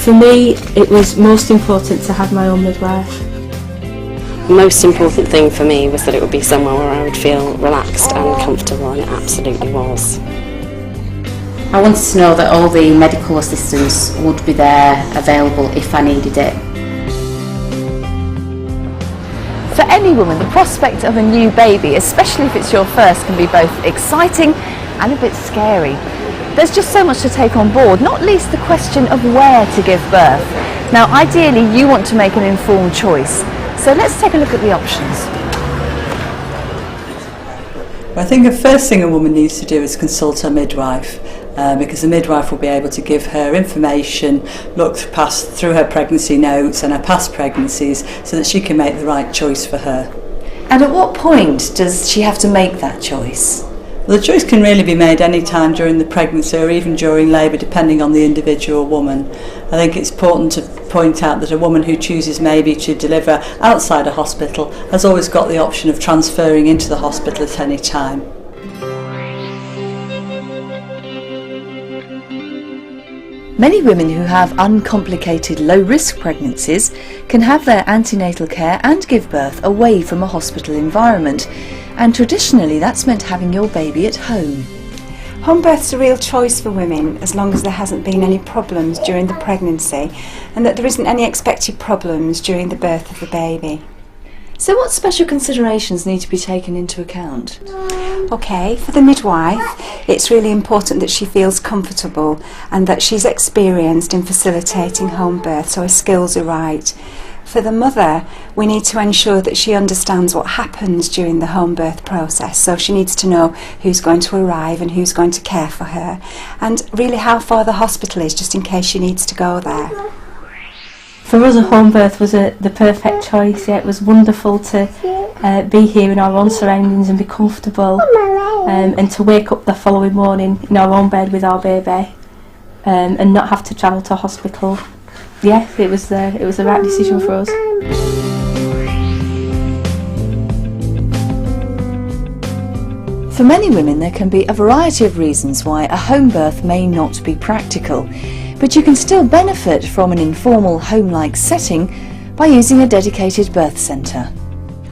For me, it was most important to have my own midwife. The most important thing for me was that it would be somewhere where I would feel relaxed and comfortable, and it absolutely was. I wanted to know that all the medical assistance would be there, available if I needed it. For any woman, the prospect of a new baby, especially if it's your first, can be both exciting and a bit scary. There's just so much to take on board, not least the question of where to give birth. Now, ideally, you want to make an informed choice. So let's take a look at the options. I think the first thing a woman needs to do is consult her midwife, because the midwife will be able to give her information, look through her pregnancy notes and her past pregnancies, so that she can make the right choice for her. And at what point does she have to make that choice? Well, the choice can really be made any time during the pregnancy or even during labour, depending on the individual woman. I think it's important to point out that a woman who chooses maybe to deliver outside a hospital has always got the option of transferring into the hospital at any time. Many women who have uncomplicated low-risk pregnancies can have their antenatal care and give birth away from a hospital environment, and traditionally that's meant having your baby at home. Home birth's a real choice for women as long as there hasn't been any problems during the pregnancy and that there isn't any expected problems during the birth of the baby. So what special considerations need to be taken into account? Okay, for the midwife, it's really important that she feels comfortable and that she's experienced in facilitating home birth, so her skills are right. For the mother, we need to ensure that she understands what happens during the home birth process, so she needs to know who's going to arrive and who's going to care for her, and really how far the hospital is, just in case she needs to go there. For us, a home birth was the perfect choice. Yeah, it was wonderful to be here in our own surroundings and be comfortable, and to wake up the following morning in our own bed with our baby, and not have to travel to hospital. Yeah, it was the right decision for us. For many women there can be a variety of reasons why a home birth may not be practical, but you can still benefit from an informal home-like setting by using a dedicated birth centre.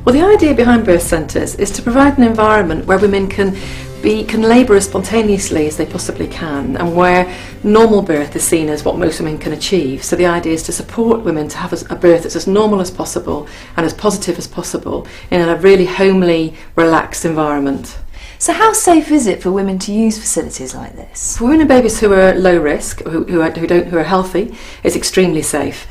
Well, the idea behind birth centres is to provide an environment where women can labour as spontaneously as they possibly can, and where normal birth is seen as what most women can achieve. So the idea is to support women to have a birth that's as normal as possible and as positive as possible in a really homely, relaxed environment. So how safe is it for women to use facilities like this? For women and babies who are low risk, who are healthy, it's extremely safe.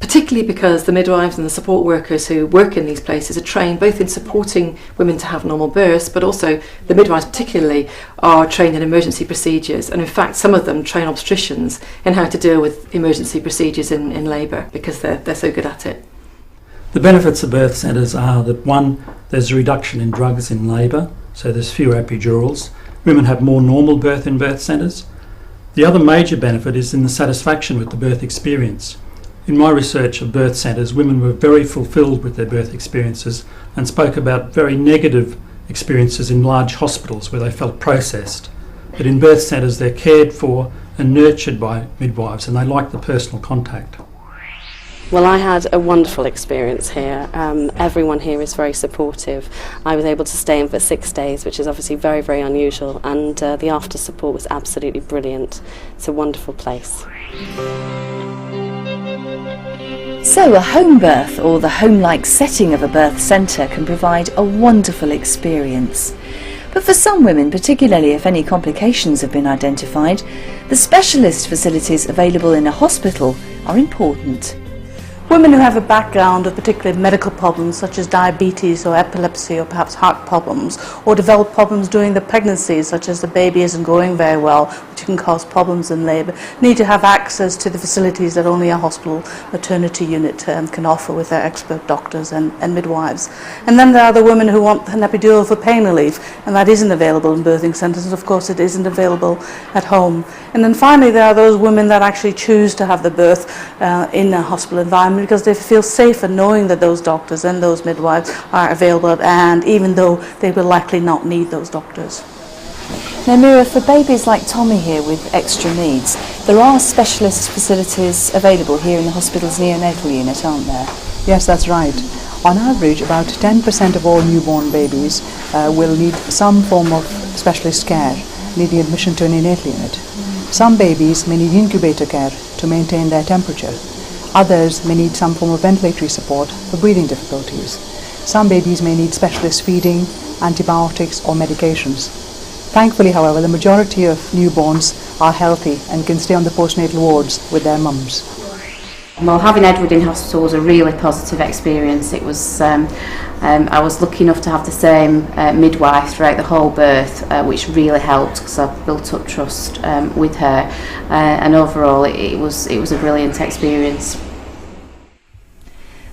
Particularly because the midwives and the support workers who work in these places are trained both in supporting women to have normal births, but also the midwives particularly are trained in emergency procedures, and in fact some of them train obstetricians in how to deal with emergency procedures in labour, because they're so good at it. The benefits of birth centres are that, one, there's a reduction in drugs in labour, so there's fewer epidurals. Women have more normal birth in birth centres. The other major benefit is in the satisfaction with the birth experience. In my research of birth centres, women were very fulfilled with their birth experiences and spoke about very negative experiences in large hospitals where they felt processed. But in birth centres they're cared for and nurtured by midwives, and they like the personal contact. Well, I had a wonderful experience here. Everyone here is very supportive. I was able to stay in for 6 days, which is obviously very, very unusual, and the after support was absolutely brilliant. It's a wonderful place. So a home birth, or the home-like setting of a birth centre, can provide a wonderful experience. But for some women, particularly if any complications have been identified, the specialist facilities available in a hospital are important. Women who have a background of particular medical problems such as diabetes or epilepsy or perhaps heart problems, or develop problems during the pregnancy such as the baby isn't growing very well, which can cause problems in labour, need to have access to the facilities that only a hospital maternity unit can offer with their expert doctors and midwives. And then there are the women who want an epidural for pain relief, and that isn't available in birthing centres, and of course it isn't available at home. And then finally there are those women that actually choose to have the birth in a hospital environment because they feel safer knowing that those doctors and those midwives are available, and even though they will likely not need those doctors. Now Meera, for babies like Tommy here with extra needs, there are specialist facilities available here in the hospital's neonatal unit, aren't there? Yes, that's right. On average, about 10% of all newborn babies will need some form of specialist care, needing admission to a neonatal unit. Some babies may need incubator care to maintain their temperature. Others may need some form of ventilatory support for breathing difficulties. Some babies may need specialist feeding, antibiotics or medications. Thankfully, however, the majority of newborns are healthy and can stay on the postnatal wards with their mums. Well, having Edward in hospital was a really positive experience. It was, I was lucky enough to have the same midwife throughout the whole birth, which really helped because I built up trust with her, and overall it was a brilliant experience.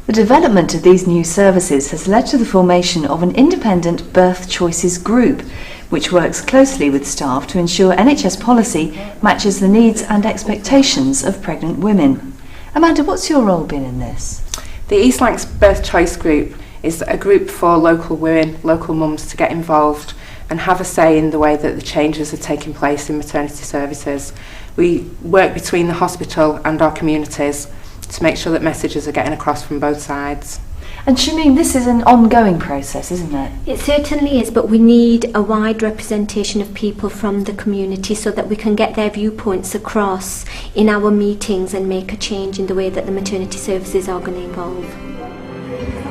The development of these new services has led to the formation of an independent birth choices group, which works closely with staff to ensure NHS policy matches the needs and expectations of pregnant women. Amanda, what's your role been in this? The East Lancashire Birth Choice Group is a group for local women, local mums to get involved and have a say in the way that the changes are taking place in maternity services. We work between the hospital and our communities to make sure that messages are getting across from both sides. And Chinery, this is an ongoing process, isn't it? It certainly is, but we need a wide representation of people from the community so that we can get their viewpoints across in our meetings and make a change in the way that the maternity services are going to evolve.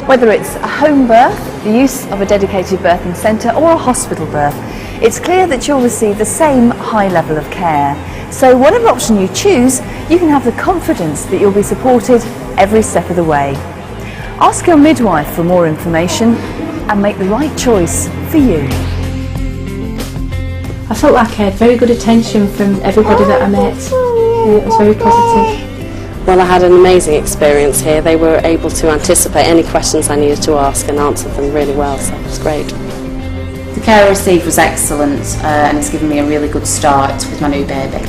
Whether it's a home birth, the use of a dedicated birthing centre or a hospital birth, it's clear that you'll receive the same high level of care. So whatever option you choose, you can have the confidence that you'll be supported every step of the way. Ask your midwife for more information and make the right choice for you. I felt like I had very good attention from everybody that I met. It was very positive. Well, I had an amazing experience here. They were able to anticipate any questions I needed to ask and answer them really well, so it was great. The care I received was excellent and it's given me a really good start with my new baby.